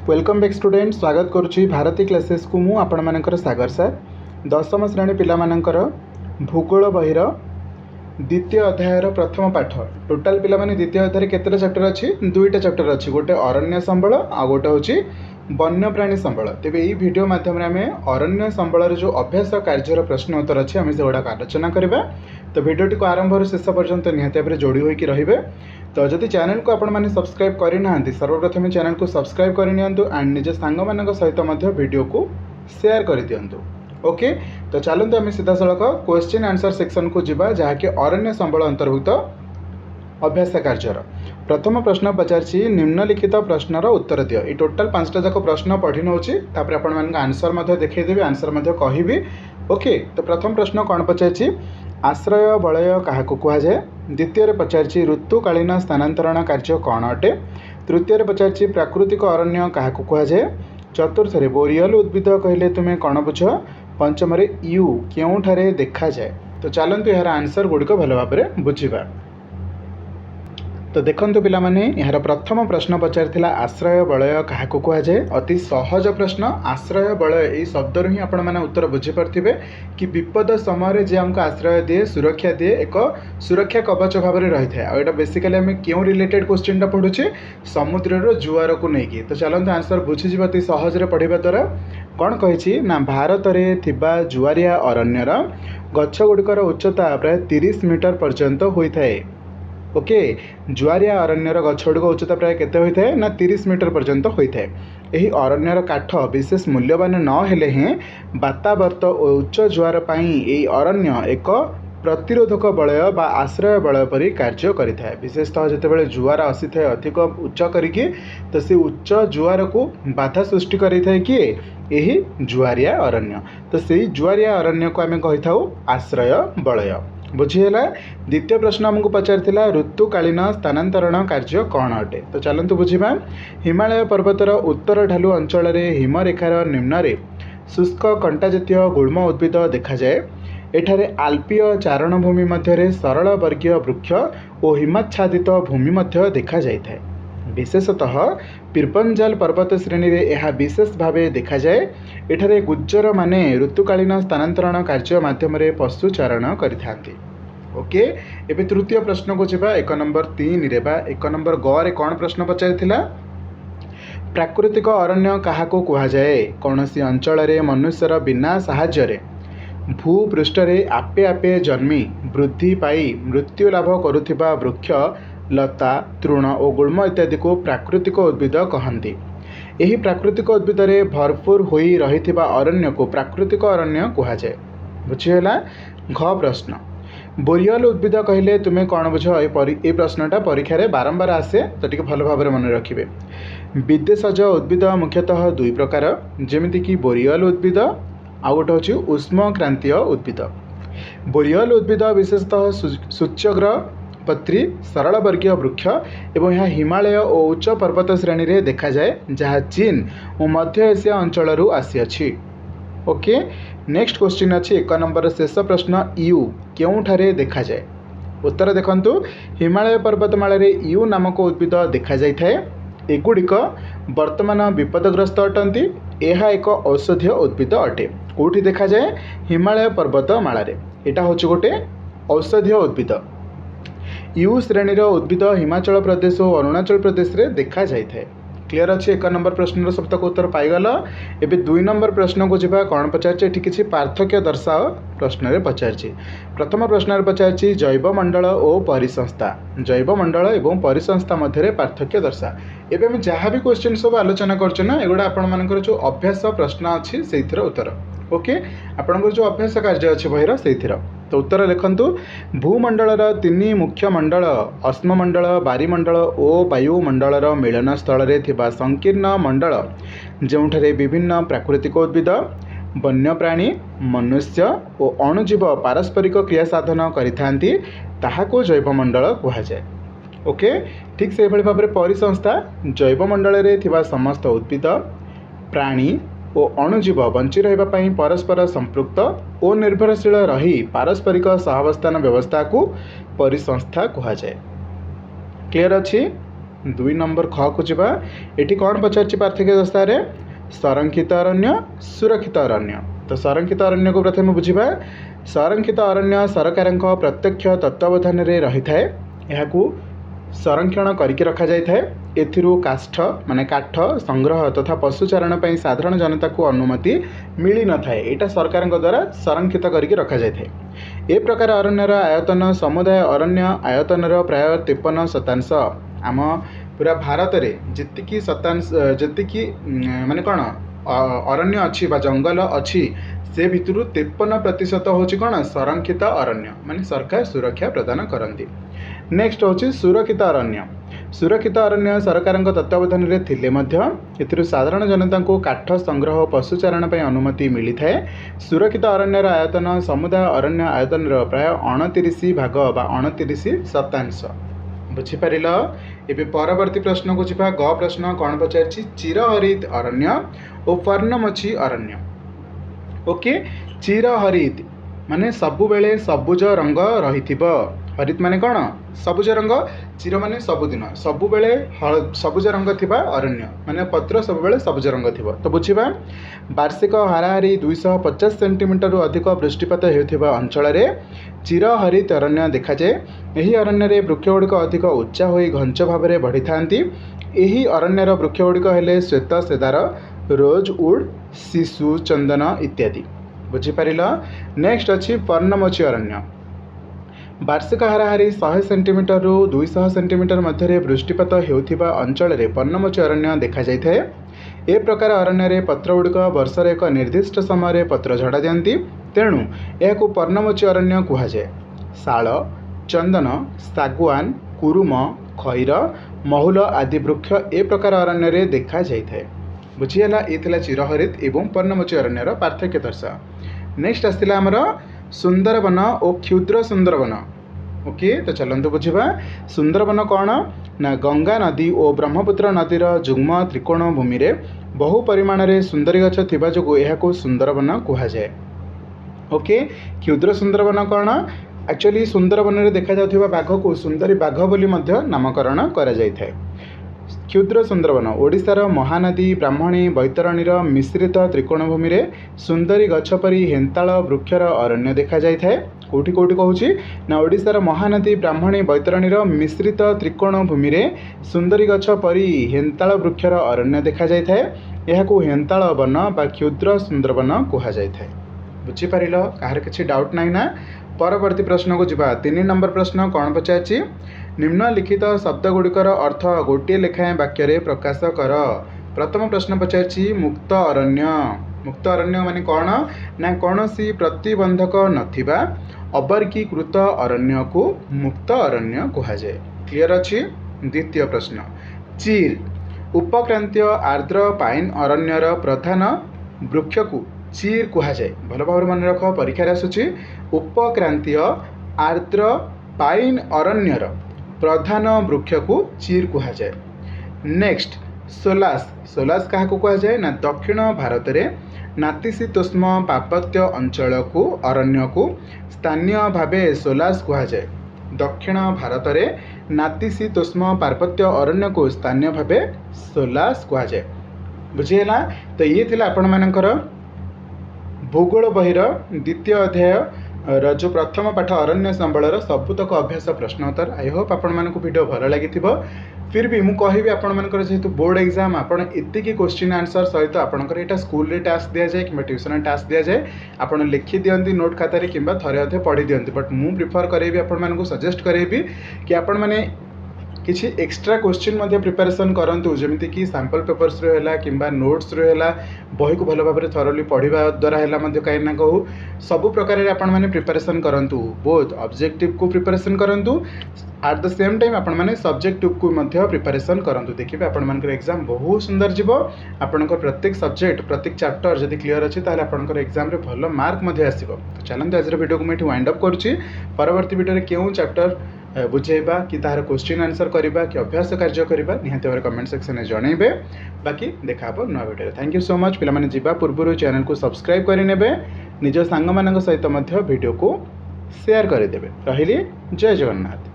Welcome back student स्वागत करुच्ची Bharti classes को मु आपण मानकर सागर सर दशम श्रेणी पिला मानकर भूगोल बहिर द्वितीय अध्यायर प्रथम पाठ टोटाल पिला माने द्वितीय अध्याय केतेटा चैप्टर अच्छी दुईटा चैप्टर अच्छी गोटे अरण्य संबल आ गोटे हूँ वन्यप्राणी संबल। तेबे यही वीडियो माध्यम आम अरण्य संबल जो अभ्यास कार्यर प्रश्न उत्तर अच्छे आम से गुड़ाक आलोचना करवा। तो वीडियो टी आरंभ शेष पर्यंत निहाती भाव जोड़ी होकर रहिबे। तो जदि चैनल को आपण मैंने सब्सक्राइब करना सर्वप्रथम चैनल को सब्सक्राइब करनी एंड निज सांग मान सहित वीडियो को शेयर कर दिंतु। ओके, तो चलते आम सीधा सड़क क्वेश्चन आंसर सेक्शन को जीवा जहाँकि अरण्य संबल अंतर्भुक्त अभ्यास कार्यर। प्रथम प्रश्न पचारि निम्नलिखित प्रश्नर उत्तर दियो। ये टोटाल 5टा जाक प्रश्न पढ़ी नौची तापर आपण मान आंसर देखदेवी आंसर कहि। ओके, तो प्रथम प्रश्न कौन पचारि आश्रय वलय क्या कहुए। द्वितीय पचारि ऋतुकालीन स्थानांतरण कार्य कौन अटे। तृतीय पचारि प्राकृतिक अरण्य क्या कहुए। चतुर्थ बोरियल उद्भिद कहले तुम्हें कौन बुझ। पंचम यू क्योंठारे देखा जाए। तो चलतु यार आंसर गुड़िक भल भाव में बुझा। तो देखंतु पिला माने यार प्रथम प्रश्न पचारिथिला आश्रय वलय क्या कहुए। अति सहज प्रश्न। आश्रय वलय यही शब्द ही आपण मैंने उत्तर बुझी पार्थिबे कि विपद समय जे हमको आश्रय दिए सुरक्षा दिए एक सुरक्षा कवच भाव में रही है। और बेसिकली आम क्यों रिलेटेड क्वेश्चन टा पढ़ुचे समुद्र जुआर को लेकिन। तो चलते आंसर बुझीज अति सहज पढ़ा द्वारा कौन कही ना भारत में थिबा जुआरिया अरण्यर गछ गुड़िकर उच्चता प्राय 30 मीटर पर्यंत होता है। ओके, जुआरिया अरण्यर गछगुड़िक उच्चता प्राय केते होता है ना 30 मीटर पर्यंत होता है। यही अरण्यर काठ विशेष मूल्यवान न हेले हैं वातावर्त और उच्च जुआर पाई यही अरण्य एक प्रतिरोधक वलय बा आश्रय वलय परि कार्य करिଥାଏ। विशेषतः जितेबाला जुआर आसी था अधिक उच्च करके तो सी उच्च जुआर को बाधा सृष्टि करिଥାଏ कि यही जुआरिया अरण्य। तो से जुआरिया अरण्य को आम कही था आश्रय वलय। बुझीगला। द्वितीय प्रश्न आमको पचारिथिला ऋतुकालीन स्थानांतरण कार्य कौन अटे। तो चलतु बुझा। हिमालय पर्वतर उत्तर ढालू अंचल हिमरेखार निम्न शुष्क कंटा जातीय गुल्म उद्भिद देखा जाए। एठारे आल्पीय चारण भूमि मध्य सरल वर्गीय वृक्ष और हिमाच्छादित भूमि मध्य देखा जाए। विशेषतः पिरपंजाल पर्वत श्रेणी में यह विशेष भाव देखा जाए। एठारे गुज्जर माने ऋतुकालीन स्थानांतरण कार्य माध्यम पशुचारण करिथांती। ओके, एबे तृतीय प्रश्न को जीवा 1 नंबर 3 रे बा 1 नंबर ग रे कौन प्रश्न पचारिथिला प्राकृतिक अरण्य क्या कहुए। कौन सी अंचल मनुष्यर बिना साहाय्य भूपृष्ठ आपे आपे जन्मी वृद्धि पाई मृत्यु लाभ करुथिबा वृक्ष लता तृण और गुल्म इत्यादि को प्राकृतिक उद्भिद कहती। यही प्राकृतिक उद्भिद भरपूर हो रही अरण्य को प्राकृतिक अरण्य कहुए। बुझीगला। घ प्रश्न बोरियल उद्भिद कहले तुम्हें कौन बुझ। ये प्रश्नटा परीक्षा रे बारंबार आसे तो टिके भल भाव में मन रखिए। विदेशज उद्भिद मुख्यतः 2 प्रकार जमीती कि बोरियल उद्भिद आ गोटे हूँ उष्म क्रांतीय उद्भिद। बोरियल उद्भिद विशेषतः सूच्यग्र पत्री सरल वर्गीय वृक्ष एवं यह हिमालय और उच्च पर्वत श्रेणी में देखा जाए जहाँ चीन और मध्य एशिया अंचल आसी। ओके, नेक्स्ट क्वेश्चन अच्छी 1 नंबर शेष प्रश्न यू क्योंठारे देखा जाए। उत्तर देखंतु हिमालय पर्वतमाला यू नामक उद्भिद देखा जाए। एगुड़िक वर्तमान विपदग्रस्त अटंती। यह एक औषधीय उद्भिद अटे। कौटी देखा जाए हिमालय पर्वतमाला। यहाँ हूँ गोटे औषधीय उद्भिद। यू श्रेणीर उद्भिद हिमाचल प्रदेश और अरुणाचल प्रदेश रे देखा जाए। क्लियर अच्छे। 1 नंबर प्रश्न सबतक उत्तर पाईगल। एबे 2 नंबर प्रश्न को जीवा कौन पचार किसी पार्थक्य दर्शाओ प्रश्न रे पचार। प्रथम प्रश्न पचार जैवमंडल और परिसंस्था जैवमंडल एवं परिसंस्था मध्य पार्थक्य दर्शा। एबे हम जहाँ भी क्वेश्चन सब आलोचना करना एगुड़ा आपण जो अभ्यास प्रश्न अच्छी से उत्तर। ओके, आपंकर जो अभ्यास कार्य अच्छे बहिर से। तो उत्तर लिखंतु भूमंडल 3 मुख्य मंडल अश्ममंडल बारीमंडल और वायुमंडल मिलन स्थल थिबा संकीर्ण मंडल जोठारे विभिन्न प्राकृतिक उद्भिद वन्यप्राणी मनुष्य और अणुजीव पारस्परिक क्रिया साधन करिथांती ताहाको जैवमंडल कहुए। ओके, ठीक से भाव में परिसंस्था जैवमंडल रे थिबा समस्त उद्भिद प्राणी और अणुजीव बंची रही परस्पर संपृक्त और निर्भरशील रही पारस्परिक सहावस्थान व्यवस्था को परिसंस्था कहुए। क्लियर अच्छी। दुई नंबर ख को जावा एटी कौन पचार पार्थक्य दस्तार संरक्षित अरण्य सुरक्षित अरण्य। तो संरक्षित अरण्य को प्रथम बुझा संरक्षित अरण्य सरकार प्रत्यक्ष तत्वावधान में रही है यह संरक्षण करके रखा जाए एथिरू काष्ठ माने काठ संग्रह तथा पशुचारण पर साधारण जनता को अनुमति मिली न थाए यहाँ सरकार द्वारा संरक्षित करके रखा जाए। ए प्रकार अरण्यर आयतन समुदाय अरण्य आयतनर प्राय 53% आम पूरा भारत में जी शतांश जी माने कौन अरण्य अच्छी जंगल अच्छी से भितर 53% हूँ कौन संरक्षित अरण्य माने सरकार सुरक्षा प्रदान करती। नेक्स्ट हूँ सुरक्षित अरण्य। सुरक्षित अरण्य सरकार तत्वावधान में थिले साधारण जनता को काठ संग्रह पशुचारण पर अनुमति मिली है। सुरक्षित अरण्यर आयतन समुदाय अरण्य आयतन प्राय 29 भाग बा 29% बुझीपार। एवं परवर्ती प्रश्न को जा ग प्रश्न कौन पचार चिरहरित अरण्य और पर्णमोची अरण्य। ओके चिरहरित माने सबुबेले सबुज रंग रही हरित माने कौन सबुज रंग चिर माने सबुदिन सबुबेले सबुज रंग थिबा अरण्य माने पत्र सबुबेले सबुज रंग थिबो। तो बुझिबा वार्षिक हाराहारी 250 सेंटीमीटर रु अधिक वृष्टिपात हेउथिबा अंचल रे चिरहरित अरण्य देखा जाए। एही अरण्य रे वृक्ष गुड़िक अधिक उच्चा होई घंच भाव में बढ़ी थांती। एही अरण्यर वृक्ष गुड़िक हेले श्वेत सेदार रोजवुड शिशु चंदन इत्यादि बुझीपार। नेक्स्ट अच्छी पर्णमोची अरण्य। वार्षिक हाराहारी 100 सेंटीमीटर रु 200 सेंटीमीटर मध्य वृष्टिपात हेउथिबा अंचल रे पर्णमोची अरण्य देखा जाए। ए प्रकार अरण्य रे पत्र गुड़िक वर्षर एक निर्दिष्ट समय पत्र झड़ा दियंती तेणु यह पर्णमोची अरण्य कहुए। शाल चंदन सागवान कुरुम खैर महुल आदि वृक्ष ए प्रकार अरण्य रे देखा जाए। बुझीगला ये चिरहरित एवं पर्णमोची अरण्यर पार्थक्य दर्शा। नेक्स्ट आसला आमर सुंदरवन और क्षुद्र सुंदरवन। ओके तो चलते बुझा सुंदरवन कौन ना गंगा नदी और ब्रह्मपुत्र नदीर जुग्म त्रिकोण भूमि रे बहु परिमाण रे सुंदरी गछ थिबा जोगु एहाकु सुंदरवन कहुए। ओके क्षुद्र सुंदरवन कौन एक्चुअली सुंदरवन रे देखा जाउथिबा बाघ को सुंदरी बाघ बोली मध्य नामकरण करा जायथाय। क्षुद्र सुंदरवन ओडिशार महानदी ब्राह्मणी बैतरणीर मिश्रित त्रिकोणभूमि रे सुंदरी गछ परी हेन्ताल वृक्षर अरण्य देखा जाए। कोठी कोठी कहूँ ना ओडिशार महानदी ब्राह्मणी बैतरणीर मिश्रित त्रिकोणभूमि रे सुंदरी गछ परी हेन्ताल वृक्षर अरण्य देखा जाए। यहाकू हेन्ताल वन बा क्षुद्र सुंदरवन कहा जाए। बुझीपार कहार किसी डाउट ना ना। परवर्ती प्रश्न को जा 3 नंबर प्रश्न कौन पचार निम्नलिखित शब्दगुड़िकर अर्थ गोटे लेखाएं वाक्य प्रकाश कर। प्रथम प्रश्न पचार मुक्त अरण्य। मुक्त अरण्य माने कौन ना कौन सी प्रतिबंधक नथिबा अवर्गीकृत अरण्य को मुक्त अरण्य कहुए। क्लियर अच्छी। द्वितीय प्रश्न चीर उपक्रांतीय आर्द्र पाइन अरण्यर प्रधान वृक्ष को चीर कहुए। भल भाव मन रख परीक्षा आसूची उपक्रांतीय आर्द्र पाइन अरण्यर प्रधान वृक्ष को चीर कहुए। Next solas. सोलास क्या कहुए ना दक्षिण भारत में नातिशीतोष्ण पार्वत्य अंचल को अरण्य को स्थानीय भावे सोलास कहुए। दक्षिण भारत में नातिशीतोष्ण पार्वत्य अरण्य को स्थानीय भावे सोलास कहुए। बुझीगला। तो ये थिला आपण मानकर भूगोल बहिर द्वितीय अध्याय जो प्रथम पाठ अरण्य संबलर सबुतक अभ्यास प्रश्नोत्तर। आई होप आपण मानक वीडियो भल लगी। फिर भी मुझे कहि आपण मानकर जेहेतु बोर्ड एग्जाम आपण एतिकी क्वेश्चन आंसर सहित आपंकर यहाँ स्कूल रे टास्क दि जाए कि ट्यूशन टास्क दि जाए आप लिखि दियंती नोट खातार कि थे अधे पढ़ी दियंती। बट मु प्रिफर करेबी आपण मानक सजेस्ट करेबी कि आपण माने किसी एक्स्ट्रा क्वेश्चन प्रिपरेशन करंतु जमिति कि सैंपल पेपर्स रहा कि नोट्स रहा बही को भल भाव थरली पढ़ा द्वारा है कहीं ना कहूँ सबु प्रकार आपण माने प्रिपरेशन करंतु। बोथ ऑब्जेक्टिव को प्रिपरेशन करंतु एट द सेम टाइम आपण माने सब्जेक्टिव को प्रिपरेशन करंतु। देखिए आपण मानकर एग्जाम बहुत सुंदर जीव। आपणकर प्रत्येक सब्जेक्ट प्रत्येक चैप्टर जदि क्लियर अच्छी ताले आपणकर एग्जाम रे भल मार्क आसिबो। तो चलते आज वीडियो को मैं वाइंड अप करुच्ची। परवर्ती वीडियो क्यों चैप्टर बुझेबा कि तार क्वेश्चन आंसर करबा कि अभ्यास कार्य करबा निहाती भाव कमेंट सेक्शन में जनइबे। बाकी देखा नुआ video. Thank you so much. पिलामाने जीवा पूर्व चैनल को सब्सक्राइब करेंगे निज सांग मान सहित वीडियो को शेयर करदे। रही जय जगन्नाथ।